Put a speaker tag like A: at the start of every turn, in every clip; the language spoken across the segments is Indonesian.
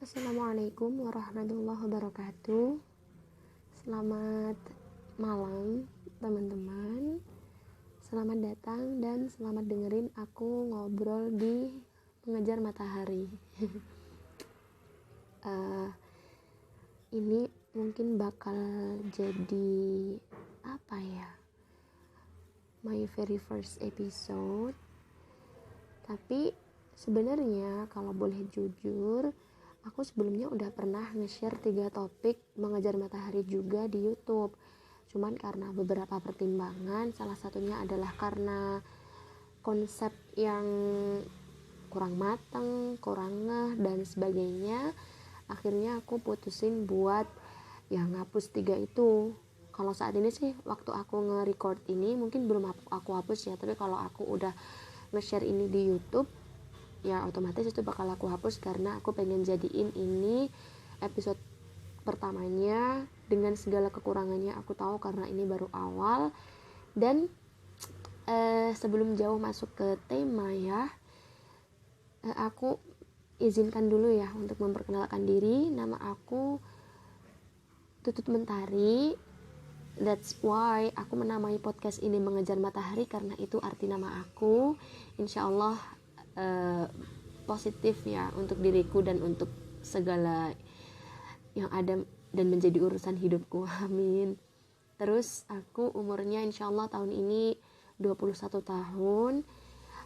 A: Assalamualaikum warahmatullahi wabarakatuh. Selamat malam teman-teman. Selamat datang dan selamat dengerin aku ngobrol di Mengejar Matahari. Ini mungkin bakal jadi apa ya, my very first episode. Tapi sebenarnya kalau boleh jujur, aku sebelumnya udah pernah nge-share 3 topik Mengejar Matahari juga di YouTube. Cuman karena beberapa pertimbangan, salah satunya adalah karena konsep yang kurang matang, kurang ngeh dan sebagainya. Akhirnya aku putusin buat yang ngapus 3 itu. Kalau saat ini sih waktu aku nge-record ini mungkin belum aku hapus ya, tapi kalau aku udah nge-share ini di YouTube ya otomatis itu bakal aku hapus, karena aku pengen jadiin ini episode pertamanya dengan segala kekurangannya. Aku tahu karena ini baru awal. Dan sebelum jauh masuk ke tema ya, aku izinkan dulu ya untuk memperkenalkan diri. Nama aku Tutut Mentari. That's why aku menamai podcast ini Mengejar Matahari, karena itu arti nama aku. Insya Allah positif ya untuk diriku dan untuk segala yang ada dan menjadi urusan hidupku. Amin. Terus aku umurnya insya Allah tahun ini 21 tahun.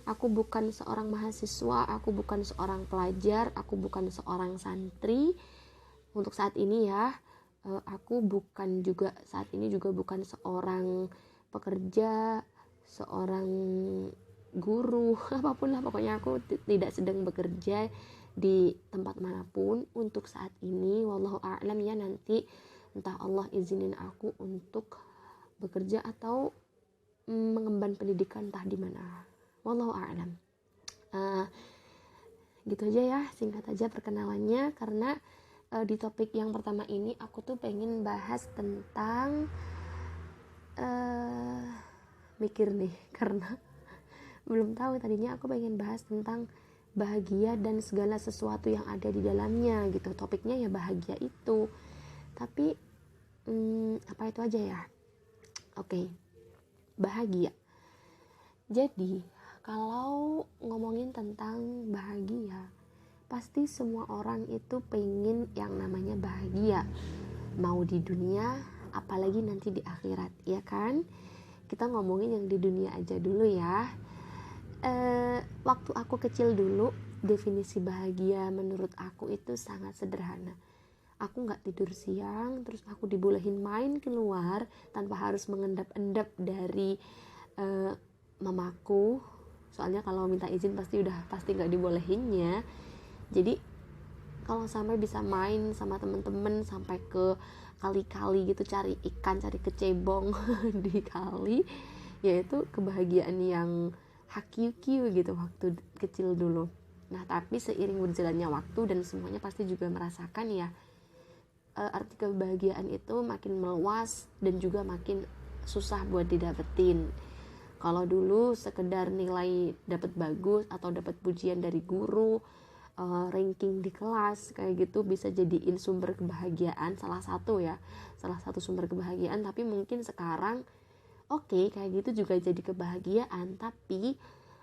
A: Aku bukan seorang mahasiswa, aku bukan seorang pelajar, aku bukan seorang santri untuk saat ini ya. Aku bukan juga saat ini juga bukan seorang pekerja, seorang guru, apapun lah pokoknya aku tidak sedang bekerja di tempat manapun untuk saat ini. Wallahu a'lam ya, nanti entah Allah izinin aku untuk bekerja atau mengemban pendidikan entah di mana. Wallahu a'lam. Gitu aja ya, singkat aja perkenalannya, karena di topik yang pertama ini aku tuh pengen bahas tentang mikir nih karena belum tahu. Tadinya aku pengen bahas tentang bahagia dan segala sesuatu yang ada di dalamnya gitu. Topiknya ya bahagia itu. Tapi apa itu aja ya? Oke. Bahagia. Jadi, kalau ngomongin tentang bahagia, pasti semua orang itu pengen yang namanya bahagia. Mau di dunia, apalagi nanti di akhirat, ya kan? Kita ngomongin yang di dunia aja dulu ya. Waktu aku kecil dulu, definisi bahagia menurut aku itu sangat sederhana. Aku gak tidur siang, terus aku dibolehin main keluar tanpa harus mengendap-endap dari mamaku. Soalnya kalau minta izin pasti gak dibolehinnya. Jadi kalau sampai bisa main sama temen-temen sampai ke kali-kali gitu, cari ikan, cari kecebong di kali, yaitu kebahagiaan yang hakiu-kiu gitu waktu kecil dulu. Nah tapi seiring berjalannya waktu dan semuanya pasti juga merasakan ya, arti kebahagiaan itu makin meluas dan juga makin susah buat didapetin. Kalau dulu sekedar nilai dapat bagus atau dapat pujian dari guru, ranking di kelas kayak gitu bisa jadiin sumber kebahagiaan, salah satu sumber kebahagiaan. Tapi mungkin sekarang oke, kayak gitu juga jadi kebahagiaan, tapi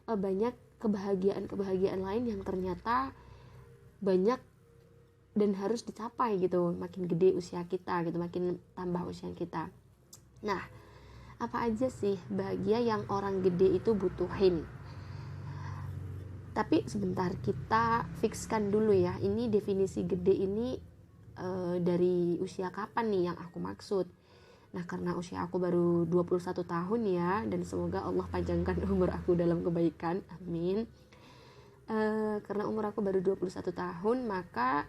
A: banyak kebahagiaan lain yang ternyata banyak dan harus dicapai gitu, makin gede usia kita gitu, makin tambah usia kita. Nah, apa aja sih bahagia yang orang gede itu butuhin? Tapi sebentar, kita fikskan dulu ya, ini definisi gede ini dari usia kapan nih yang aku maksud. Nah karena usia aku baru 21 tahun ya, dan semoga Allah panjangkan umur aku dalam kebaikan, amin. Karena umur aku baru 21 tahun, maka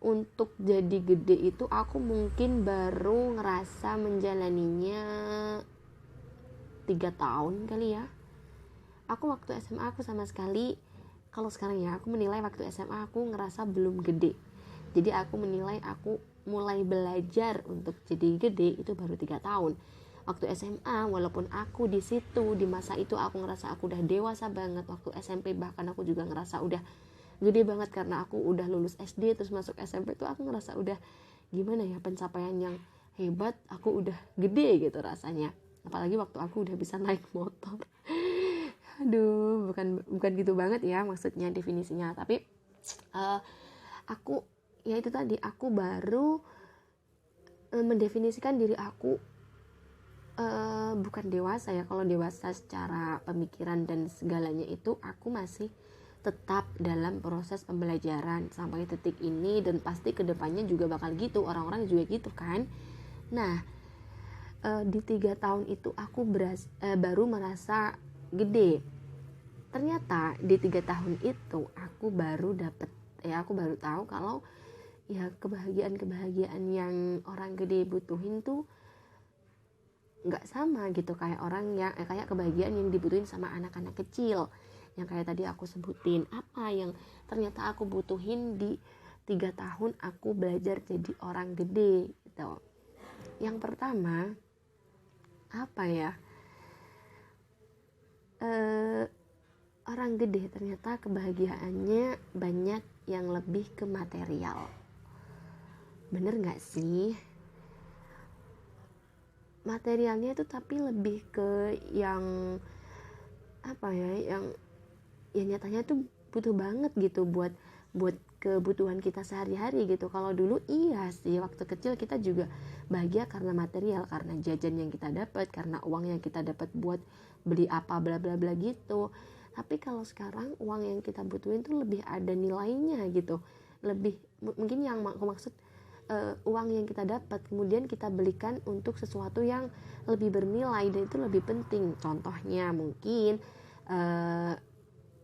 A: untuk jadi gede itu aku mungkin baru ngerasa menjalaninya 3 tahun kali ya. Aku waktu SMA aku sama sekali, kalau sekarang ya aku menilai waktu SMA aku ngerasa belum gede. Jadi aku menilai aku mulai belajar untuk jadi gede itu baru 3 tahun. Waktu SMA, walaupun aku di situ di masa itu aku ngerasa aku udah dewasa banget. Waktu SMP bahkan aku juga ngerasa udah gede banget karena aku udah lulus SD terus masuk SMP tuh aku ngerasa udah gimana ya, pencapaian yang hebat, aku udah gede gitu rasanya. Apalagi waktu aku udah bisa naik motor. Aduh, bukan gitu banget ya maksudnya definisinya, tapi aku ya itu tadi, aku baru mendefinisikan diri aku bukan dewasa ya. Kalau dewasa secara pemikiran dan segalanya itu aku masih tetap dalam proses pembelajaran sampai detik ini, dan pasti kedepannya juga bakal gitu, orang-orang juga gitu kan. Nah di 3 tahun itu aku baru merasa gede. Ternyata di 3 tahun itu aku baru tahu kalau ya kebahagiaan yang orang gede butuhin tuh nggak sama gitu kayak kayak kebahagiaan yang dibutuhin sama anak-anak kecil yang kayak tadi aku sebutin. Apa yang ternyata aku butuhin di 3 tahun aku belajar jadi orang gede gitu. Yang pertama apa ya, orang gede ternyata kebahagiaannya banyak yang lebih ke material. Bener gak sih? Materialnya itu tapi lebih ke yang apa ya, yang ya nyatanya tuh butuh banget gitu buat kebutuhan kita sehari-hari gitu. Kalau dulu iya sih, waktu kecil kita juga bahagia karena material, karena jajan yang kita dapat, karena uang yang kita dapat buat beli apa bla bla bla gitu. Tapi kalau sekarang uang yang kita butuhin tuh lebih ada nilainya gitu, lebih mungkin yang aku maksud uang yang kita dapat kemudian kita belikan untuk sesuatu yang lebih bernilai dan itu lebih penting. Contohnya mungkin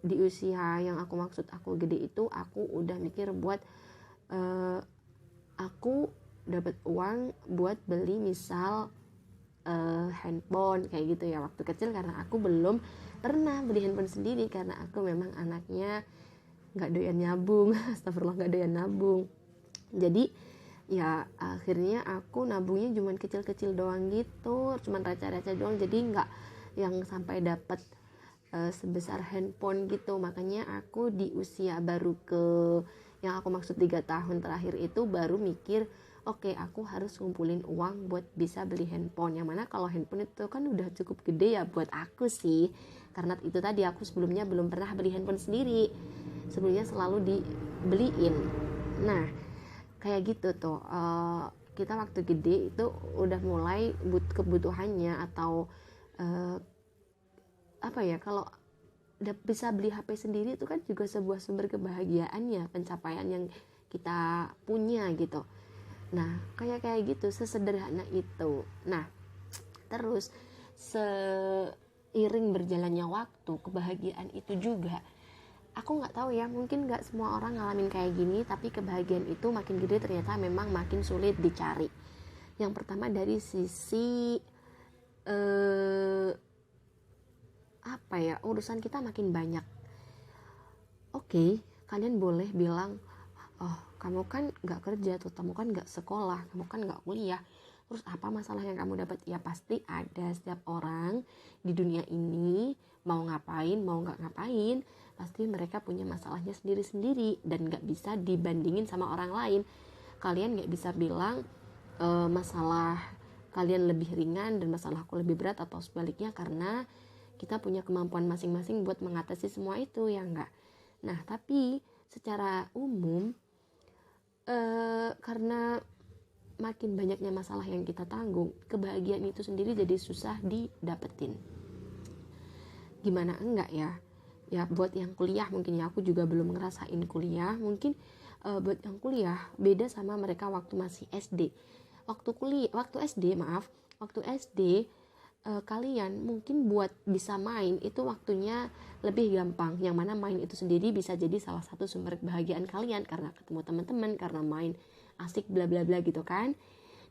A: di usia yang aku maksud aku gede itu aku udah mikir buat aku dapat uang buat beli misal handphone kayak gitu ya waktu kecil, karena aku belum pernah beli handphone sendiri karena aku memang anaknya nggak doyan nabung. Astagfirullah, nggak doyan nabung. Jadi ya akhirnya aku nabungnya cuman kecil-kecil doang gitu, cuman receh-receh doang, jadi nggak yang sampai dapat sebesar handphone gitu. Makanya aku di usia baru yang aku maksud 3 tahun terakhir itu baru mikir oke, aku harus ngumpulin uang buat bisa beli handphone. Yang mana kalau handphone itu kan udah cukup gede ya buat aku sih, karena itu tadi aku sebelumnya belum pernah beli handphone sendiri, sebelumnya selalu dibeliin. Nah kayak gitu tuh kita waktu gede itu udah mulai kebutuhannya atau apa ya, kalau bisa beli HP sendiri itu kan juga sebuah sumber kebahagiaan ya, pencapaian yang kita punya gitu. Nah kayak gitu, sesederhana itu. Nah terus seiring berjalannya waktu, kebahagiaan itu juga aku nggak tahu ya, mungkin nggak semua orang ngalamin kayak gini, tapi kebahagiaan itu makin gede ternyata memang makin sulit dicari. Yang pertama dari sisi apa ya, urusan kita makin banyak. Oke, kalian boleh bilang, oh kamu kan nggak kerja tuh, kamu kan nggak sekolah, kamu kan nggak kuliah, terus apa masalah yang kamu dapat? Ya pasti ada, setiap orang di dunia ini mau ngapain mau nggak ngapain pasti mereka punya masalahnya sendiri-sendiri dan gak bisa dibandingin sama orang lain. Kalian gak bisa bilang masalah kalian lebih ringan dan masalahku lebih berat atau sebaliknya, karena kita punya kemampuan masing-masing buat mengatasi semua itu, ya enggak. Nah tapi secara umum karena makin banyaknya masalah yang kita tanggung, kebahagiaan itu sendiri jadi susah didapetin. Gimana enggak ya? Ya buat yang kuliah mungkin ya, aku juga belum ngerasain kuliah, mungkin buat yang kuliah beda sama mereka waktu masih SD. Waktu SD kalian mungkin buat bisa main itu waktunya lebih gampang, yang mana main itu sendiri bisa jadi salah satu sumber kebahagiaan kalian karena ketemu teman-teman, karena main asik bla bla bla gitu kan.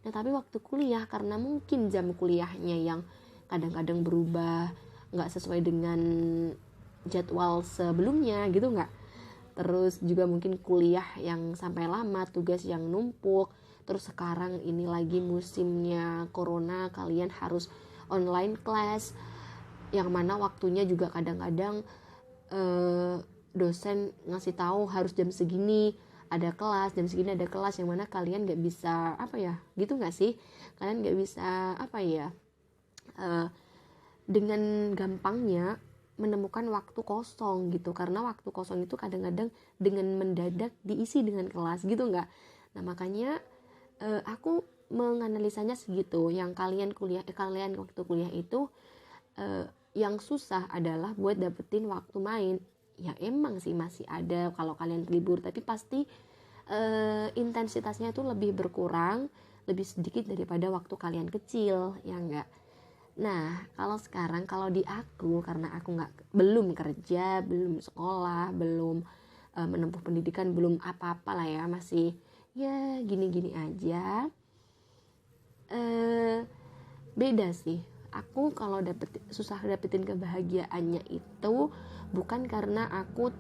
A: Nah tapi waktu kuliah karena mungkin jam kuliahnya yang kadang-kadang berubah, nggak sesuai dengan jadwal sebelumnya gitu nggak, terus juga mungkin kuliah yang sampai lama, tugas yang numpuk, terus sekarang ini lagi musimnya corona, kalian harus online class yang mana waktunya juga kadang-kadang dosen ngasih tahu harus jam segini ada kelas, jam segini ada kelas, yang mana kalian nggak bisa gitu nggak sih, kalian nggak bisa dengan gampangnya menemukan waktu kosong gitu, karena waktu kosong itu kadang-kadang dengan mendadak diisi dengan kelas gitu nggak. Nah makanya aku menganalisanya segitu, yang kalian waktu kuliah itu yang susah adalah buat dapetin waktu main. Ya emang sih masih ada kalau kalian libur, tapi pasti intensitasnya itu lebih berkurang, lebih sedikit daripada waktu kalian kecil, ya enggak. Nah kalau sekarang, kalau di aku, karena aku belum kerja, belum sekolah, belum menempuh pendidikan, belum apa-apa lah ya, masih ya gini-gini aja. Beda sih. Aku kalau susah dapetin kebahagiaannya itu bukan karena aku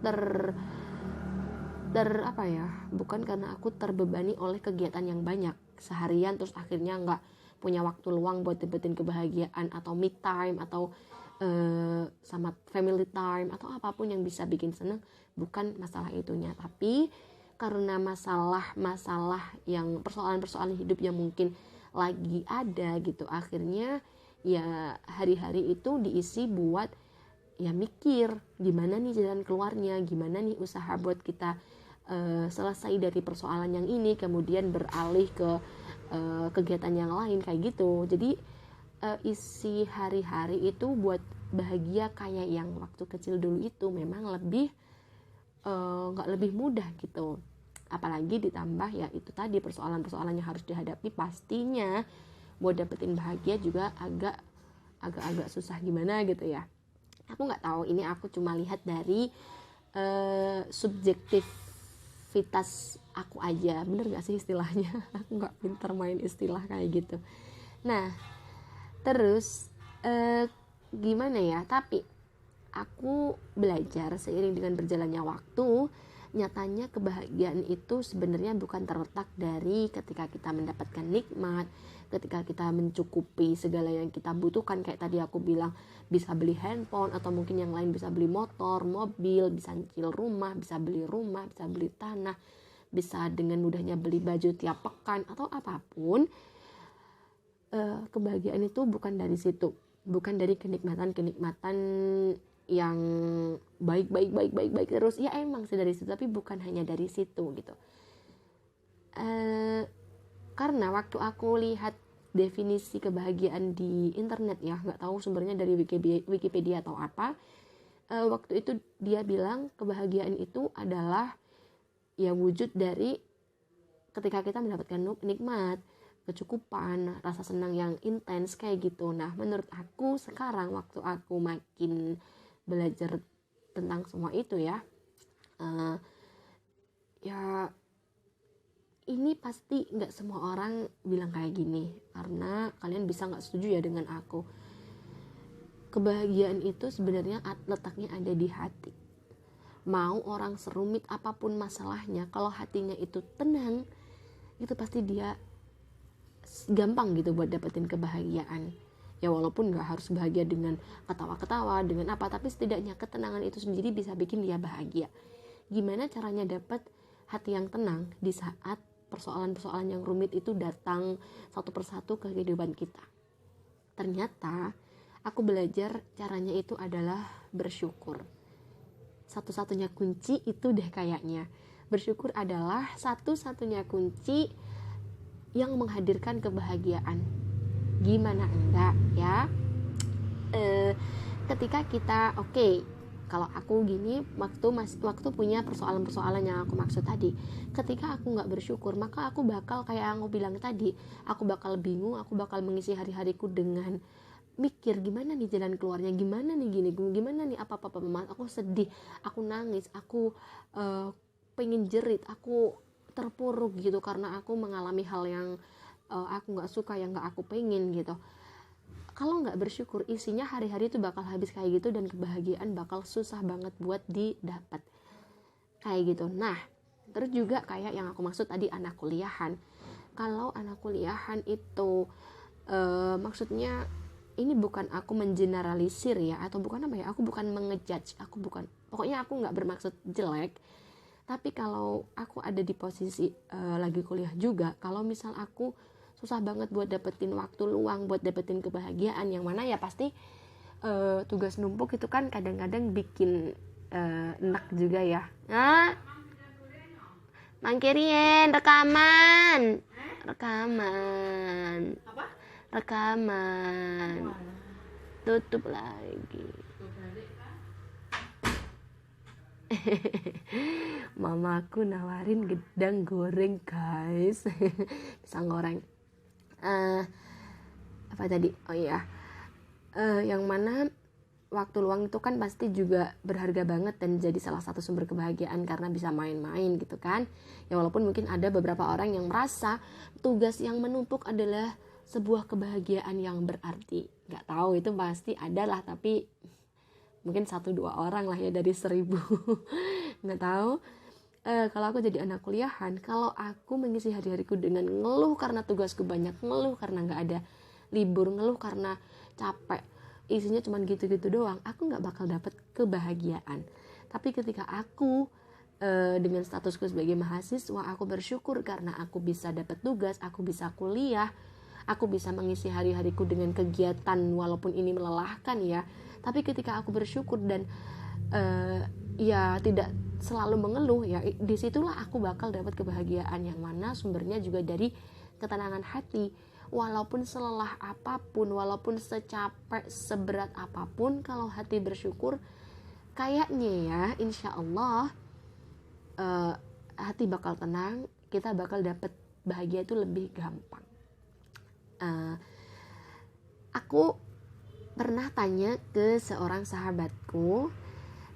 A: bukan karena aku terbebani oleh kegiatan yang banyak seharian, terus akhirnya nggak punya waktu luang buat dapetin kebahagiaan, atau me time, atau sama family time, atau apapun yang bisa bikin seneng. Bukan masalah itunya, tapi karena masalah yang persoalan hidup yang mungkin lagi ada gitu, akhirnya ya hari-hari itu diisi buat ya mikir gimana nih jalan keluarnya, gimana nih usaha buat kita selesai dari persoalan yang ini, kemudian beralih ke kegiatan yang lain kayak gitu. Jadi isi hari-hari itu buat bahagia kayak yang waktu kecil dulu itu memang lebih nggak lebih mudah gitu. Apalagi ditambah ya itu tadi persoalan-persoalan yang harus dihadapi, pastinya buat dapetin bahagia juga agak susah gimana gitu ya. Aku nggak tahu, ini aku cuma lihat dari subjektivitas aku aja, bener nggak sih istilahnya? Aku nggak pinter main istilah kayak gitu. Nah terus gimana ya, tapi aku belajar seiring dengan berjalannya waktu, nyatanya kebahagiaan itu sebenarnya bukan terletak dari ketika kita mendapatkan nikmat, ketika kita mencukupi segala yang kita butuhkan, kayak tadi aku bilang bisa beli handphone, atau mungkin yang lain bisa beli motor, mobil, bisa nyicil rumah, bisa beli tanah, bisa dengan mudahnya beli baju tiap pekan atau apapun. Kebahagiaan itu bukan dari situ, bukan dari kenikmatan yang baik terus, ya emang sih dari situ, tapi bukan hanya dari situ gitu. Karena waktu aku lihat definisi kebahagiaan di internet, ya nggak tahu sumbernya dari Wikipedia atau apa, waktu itu dia bilang kebahagiaan itu adalah ya wujud dari ketika kita mendapatkan nikmat, kecukupan, rasa senang yang intens kayak gitu. Nah menurut aku sekarang waktu aku makin belajar tentang semua itu ya ini pasti nggak semua orang bilang kayak gini, karena kalian bisa nggak setuju ya dengan aku. Kebahagiaan itu sebenarnya letaknya ada di hati. Mau orang serumit apapun masalahnya, kalau hatinya itu tenang, itu pasti dia gampang gitu buat dapetin kebahagiaan. Ya walaupun gak harus bahagia dengan ketawa-ketawa, dengan apa, tapi setidaknya ketenangan itu sendiri bisa bikin dia bahagia. Gimana caranya dapat hati yang tenang di saat persoalan-persoalan yang rumit itu datang satu persatu ke kehidupan kita? Ternyata aku belajar caranya itu adalah bersyukur. Satu-satunya kunci itu deh kayaknya. Bersyukur adalah satu-satunya kunci yang menghadirkan kebahagiaan. Gimana enggak ya? Ketika kita kalau aku gini, waktu punya persoalan-persoalan yang aku maksud tadi, ketika aku nggak bersyukur, maka aku bakal kayak aku bilang tadi, aku bakal bingung, aku bakal mengisi hari-hariku dengan mikir gimana nih jalan keluarnya, gimana nih gimana nih apa aku sedih, aku nangis, aku pengen jerit, aku terpuruk gitu karena aku mengalami hal yang aku nggak suka, yang nggak aku pengen gitu. Kalau nggak bersyukur, isinya hari-hari itu bakal habis kayak gitu, dan kebahagiaan bakal susah banget buat didapat kayak gitu. Nah terus juga kayak yang aku maksud tadi, anak kuliahan. Kalau anak kuliahan itu maksudnya ini bukan aku mengeneralisir ya, atau bukan aku bukan mengejudge, aku bukan pokoknya aku nggak bermaksud jelek, tapi kalau aku ada di posisi lagi kuliah juga, kalau misal aku susah banget buat dapetin waktu luang, buat dapetin kebahagiaan, yang mana ya pasti tugas numpuk itu kan kadang-kadang bikin enak juga ya. Nah, mangkirien rekaman. Tutup lagi. Mamaku nawarin gedang goreng guys. Pisang goreng. Apa tadi? Oh iya. Yang mana waktu luang itu kan pasti juga berharga banget dan jadi salah satu sumber kebahagiaan karena bisa main-main gitu kan. Ya walaupun mungkin ada beberapa orang yang merasa tugas yang menumpuk adalah sebuah kebahagiaan yang berarti. Gak tahu, itu pasti ada lah, tapi mungkin 1-2 orang lah ya dari 1000. Gak tahu. Kalau aku jadi anak kuliahan, kalau aku mengisi hari-hariku dengan ngeluh karena tugasku banyak, ngeluh karena gak ada libur, ngeluh karena capek, isinya cuma gitu-gitu doang, aku gak bakal dapet kebahagiaan. Tapi ketika aku dengan statusku sebagai mahasiswa, aku bersyukur karena aku bisa dapet tugas, aku bisa kuliah, aku bisa mengisi hari-hariku dengan kegiatan walaupun ini melelahkan ya. Tapi ketika aku bersyukur dan ya tidak selalu mengeluh, ya disitulah aku bakal dapat kebahagiaan yang mana sumbernya juga dari ketenangan hati. Walaupun selelah apapun, walaupun secapek seberat apapun, kalau hati bersyukur, kayaknya ya insya Allah hati bakal tenang, kita bakal dapat bahagia itu lebih gampang. Aku pernah tanya ke seorang sahabatku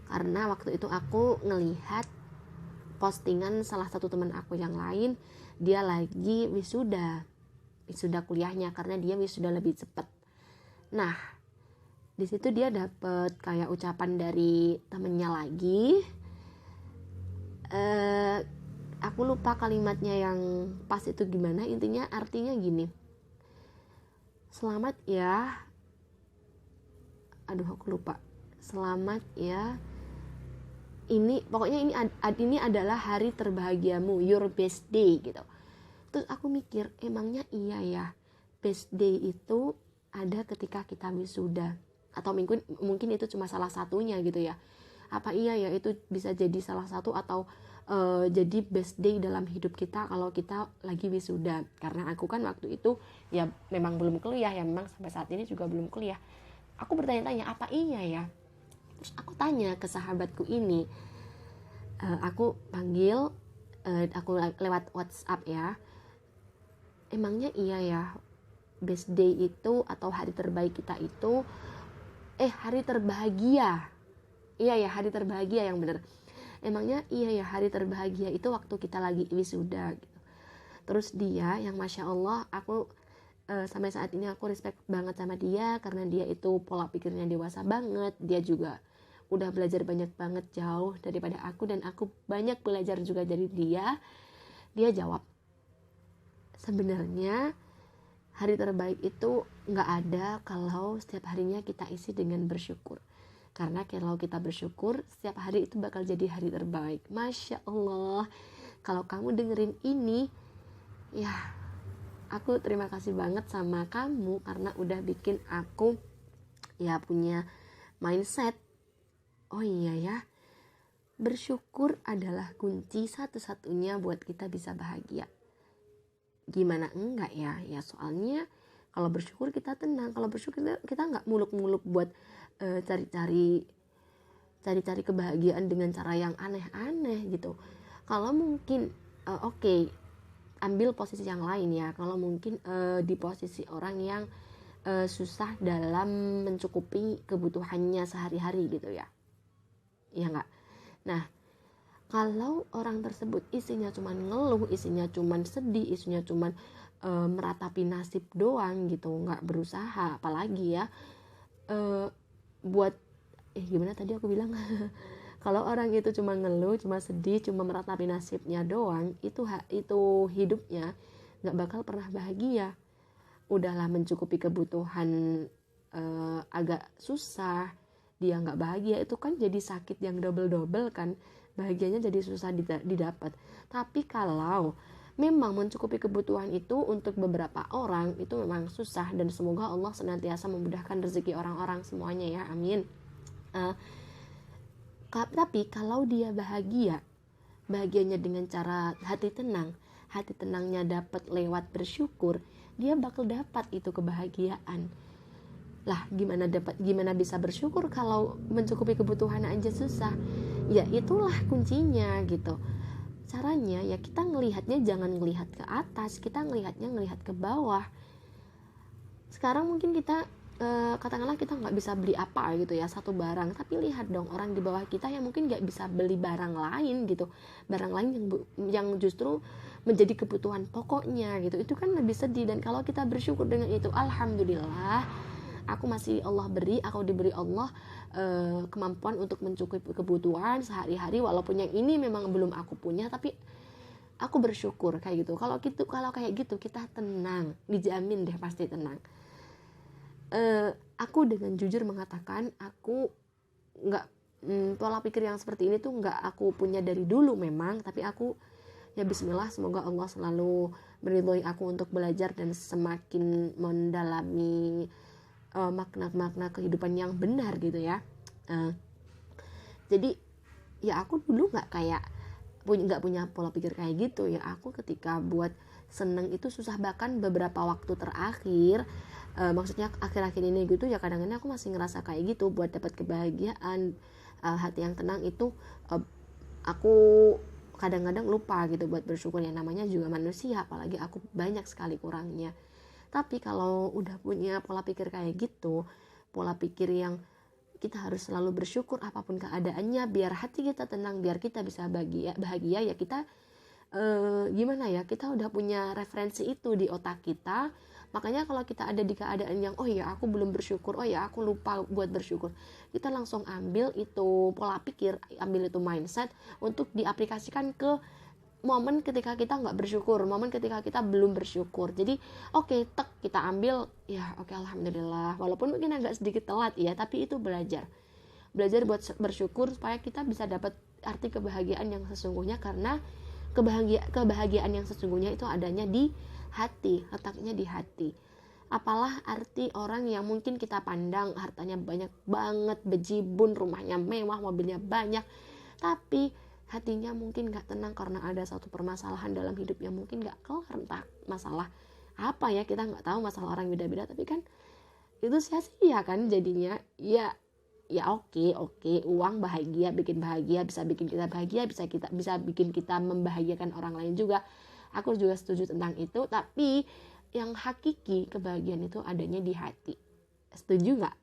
A: karena waktu itu aku ngelihat postingan salah satu teman aku yang lain, dia lagi wisuda kuliahnya karena dia wisuda lebih cepat. Nah, di situ dia dapet kayak ucapan dari temennya lagi. Aku lupa kalimatnya yang pas itu gimana, intinya artinya gini. Selamat ya. Aduh, aku lupa. Selamat ya. Pokoknya ini adalah hari terbahagiamu, your best day gitu. Terus aku mikir, emangnya iya ya, best day itu ada ketika kita wisuda, atau mungkin itu cuma salah satunya gitu ya. Apa iya ya itu bisa jadi salah satu atau jadi best day dalam hidup kita kalau kita lagi wisuda. Karena aku kan waktu itu ya memang belum kuliah, ya memang sampai saat ini juga belum kuliah. Aku bertanya-tanya, apa iya ya? Terus aku tanya ke sahabatku ini, aku panggil, aku lewat WhatsApp ya, emangnya iya ya best day itu atau hari terbaik kita itu hari terbahagia, iya ya hari terbahagia yang benar, emangnya iya ya hari terbahagia itu waktu kita lagi wisuda gitu. Terus dia yang masya Allah, aku sampai saat ini aku respect banget sama dia karena dia itu pola pikirnya dewasa banget, dia juga udah belajar banyak banget jauh daripada aku dan aku banyak belajar juga dari dia. Dia jawab, sebenarnya hari terbaik itu gak ada kalau setiap harinya kita isi dengan bersyukur. Karena kalau kita bersyukur, setiap hari itu bakal jadi hari terbaik. Masya Allah, kalau kamu dengerin ini, ya aku terima kasih banget sama kamu karena udah bikin aku ya punya mindset, oh iya ya, bersyukur adalah kunci satu-satunya buat kita bisa bahagia. Gimana enggak ya? Ya soalnya kalau bersyukur kita tenang, kalau bersyukur kita nggak muluk-muluk buat cari-cari kebahagiaan dengan cara yang aneh-aneh gitu. Kalau mungkin oke, ambil posisi yang lain ya. Kalau mungkin di posisi orang yang susah dalam mencukupi kebutuhannya sehari-hari gitu ya. Iya nggak? Nah, kalau orang tersebut isinya cuman ngeluh, isinya cuman sedih, isinya cuman meratapi nasib doang gitu, nggak berusaha, apalagi ya buat gimana tadi aku bilang kalau orang itu cuma ngeluh, cuma sedih, cuma meratapi nasibnya doang, itu hidupnya nggak bakal pernah bahagia. Udahlah mencukupi kebutuhan agak susah, dia nggak bahagia, itu kan jadi sakit yang double kan, bahagianya jadi susah didapat. Tapi kalau memang mencukupi kebutuhan itu untuk beberapa orang itu memang susah, dan semoga Allah senantiasa memudahkan rezeki orang-orang semuanya ya, amin. Tapi kalau dia bahagianya dengan cara hati tenangnya dapat lewat bersyukur, dia bakal dapat itu kebahagiaan. Lah gimana bisa bersyukur kalau mencukupi kebutuhan aja susah? Ya itulah kuncinya gitu. Caranya ya kita ngelihatnya jangan ngelihat ke atas, kita ngelihat ke bawah. Sekarang mungkin kita katakanlah kita nggak bisa beli apa gitu ya, satu barang, tapi lihat dong orang di bawah kita yang mungkin nggak bisa beli barang lain gitu, barang lain yang justru menjadi kebutuhan pokoknya gitu. Itu kan lebih sedih. Dan kalau kita bersyukur dengan itu, alhamdulillah aku diberi Allah kemampuan untuk mencukupi kebutuhan sehari-hari, walaupun yang ini memang belum aku punya, tapi aku bersyukur kayak gitu. Kalau kayak gitu kita tenang, dijamin deh pasti tenang. Aku dengan jujur mengatakan aku nggak pola pikir yang seperti ini tuh nggak aku punya dari dulu memang, tapi aku ya bismillah, semoga Allah selalu meridhoi aku untuk belajar dan semakin mendalami makna-makna kehidupan yang benar gitu ya. Jadi ya aku dulu nggak punya pola pikir kayak gitu ya. Aku ketika buat seneng itu susah, bahkan beberapa waktu terakhir, maksudnya akhir-akhir ini gitu ya, kadang-kadang aku masih ngerasa kayak gitu. Buat dapat kebahagiaan, hati yang tenang itu aku kadang-kadang lupa gitu buat bersyukur. Yang namanya juga manusia, apalagi aku banyak sekali kurangnya. Tapi kalau udah punya pola pikir kayak gitu, pola pikir yang kita harus selalu bersyukur apapun keadaannya, biar hati kita tenang, biar kita bisa bahagia ya kita gimana ya, kita udah punya referensi itu di otak kita. Makanya kalau kita ada di keadaan yang oh ya aku belum bersyukur, oh ya aku lupa buat bersyukur, kita langsung ambil itu pola pikir, ambil itu mindset untuk diaplikasikan ke momen ketika kita nggak bersyukur, momen ketika kita belum bersyukur. Jadi oke, kita ambil ya, oke, alhamdulillah, walaupun mungkin agak sedikit telat ya, tapi itu belajar buat bersyukur supaya kita bisa dapat arti kebahagiaan yang sesungguhnya. Karena kebahagiaan yang sesungguhnya itu adanya di hati, letaknya di hati. Apalah arti orang yang mungkin kita pandang hartanya banyak banget, bejibun, rumahnya mewah, mobilnya banyak, tapi hatinya mungkin gak tenang karena ada satu permasalahan dalam hidup yang mungkin gak kelar. Entah masalah apa ya, kita gak tahu, masalah orang beda-beda, tapi kan itu sia-sia kan jadinya. Ya oke, uang bikin bahagia, bisa bikin kita bahagia, bisa bikin kita membahagiakan orang lain juga. Aku juga setuju tentang itu, tapi yang hakiki kebahagiaan itu adanya di hati. Setuju gak?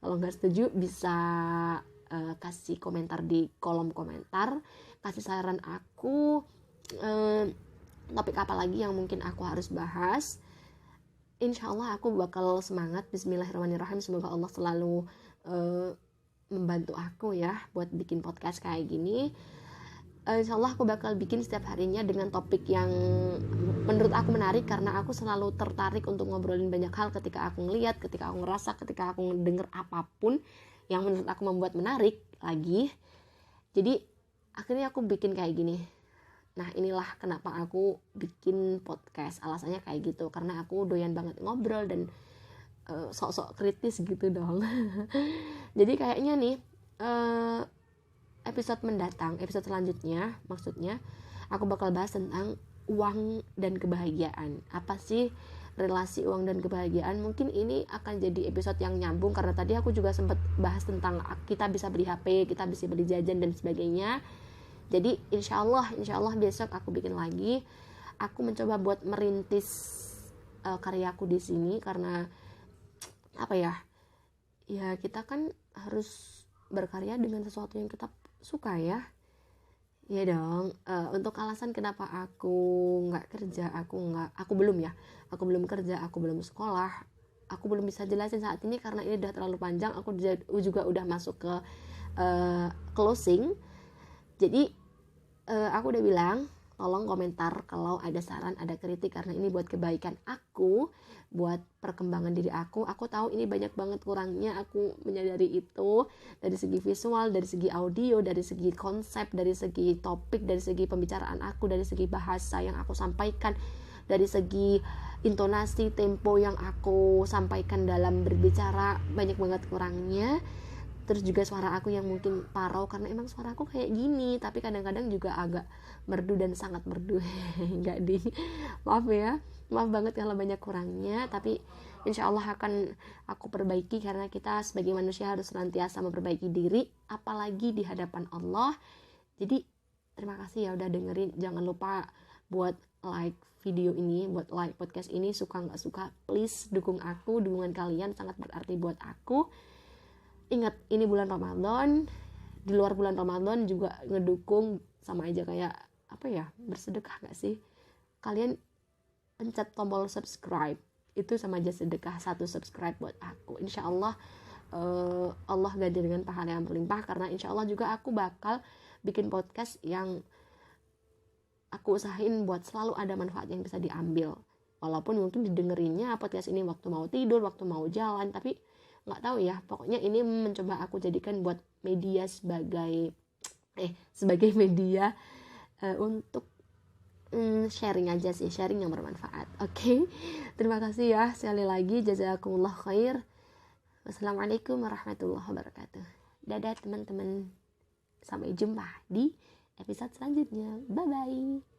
A: Kalau gak setuju bisa kasih komentar di kolom komentar, kasih saran aku topik apa lagi yang mungkin aku harus bahas. Insyaallah aku bakal semangat. Bismillahirrahmanirrahim, semoga Allah selalu membantu aku ya buat bikin podcast kayak gini. Insyaallah aku bakal bikin setiap harinya dengan topik yang menurut aku menarik, karena aku selalu tertarik untuk ngobrolin banyak hal ketika aku ngeliat, ketika aku ngerasa, ketika aku ngedenger apapun yang menurut aku membuat menarik lagi. Jadi akhirnya aku bikin kayak gini. Nah inilah kenapa aku bikin podcast, alasannya kayak gitu, karena aku doyan banget ngobrol dan sok-sok kritis gitu dong. Jadi kayaknya nih episode selanjutnya maksudnya aku bakal bahas tentang uang dan kebahagiaan. Apa sih relasi uang dan kebahagiaan? Mungkin ini akan jadi episode yang nyambung, karena tadi aku juga sempat bahas tentang kita bisa beli HP, kita bisa beli jajan dan sebagainya. Jadi insyaallah besok aku bikin lagi. Aku mencoba buat merintis karyaku di sini, karena apa ya kita kan harus berkarya dengan sesuatu yang kita suka ya dong. Untuk alasan kenapa aku nggak kerja, aku belum kerja, aku belum sekolah, aku belum bisa jelasin saat ini karena ini udah terlalu panjang. Aku juga udah masuk ke closing. Jadi aku udah bilang tolong komentar kalau ada saran, ada kritik, karena ini buat kebaikan aku, buat perkembangan diri aku. Aku tahu ini banyak banget kurangnya, aku menyadari itu, dari segi visual, dari segi audio, dari segi konsep, dari segi topik, dari segi pembicaraan aku, dari segi bahasa yang aku sampaikan, dari segi intonasi, tempo yang aku sampaikan dalam berbicara, banyak banget kurangnya. Terus juga suara aku yang mungkin parau, karena emang suara aku kayak gini, tapi kadang-kadang juga agak merdu dan sangat merdu. Enggak maaf ya, maaf banget kalau banyak kurangnya, tapi insya Allah akan aku perbaiki, karena kita sebagai manusia harus senantiasa memperbaiki diri, apalagi di hadapan Allah. Jadi terima kasih ya udah dengerin. Jangan lupa buat like video ini, buat like podcast ini, suka nggak suka please dukung aku, dukungan kalian sangat berarti buat aku. Ingat, ini bulan Ramadan, di luar bulan Ramadan juga ngedukung sama aja kayak apa ya, bersedekah gak sih? Kalian pencet tombol subscribe, itu sama aja sedekah, 1 subscribe buat aku. Insya Allah Allah ganti dengan pahala yang berlimpah, karena insya Allah juga aku bakal bikin podcast yang aku usahain buat selalu ada manfaat yang bisa diambil. Walaupun mungkin didengerinnya podcast ini waktu mau tidur, waktu mau jalan, tapi nggak tahu ya, pokoknya ini mencoba aku jadikan buat media sebagai media untuk sharing aja sih, sharing yang bermanfaat. Oke. Terima kasih ya sekali lagi, jazakumullah khair. Wassalamualaikum warahmatullahi wabarakatuh. Dadah teman-teman, sampai jumpa di episode selanjutnya. Bye bye.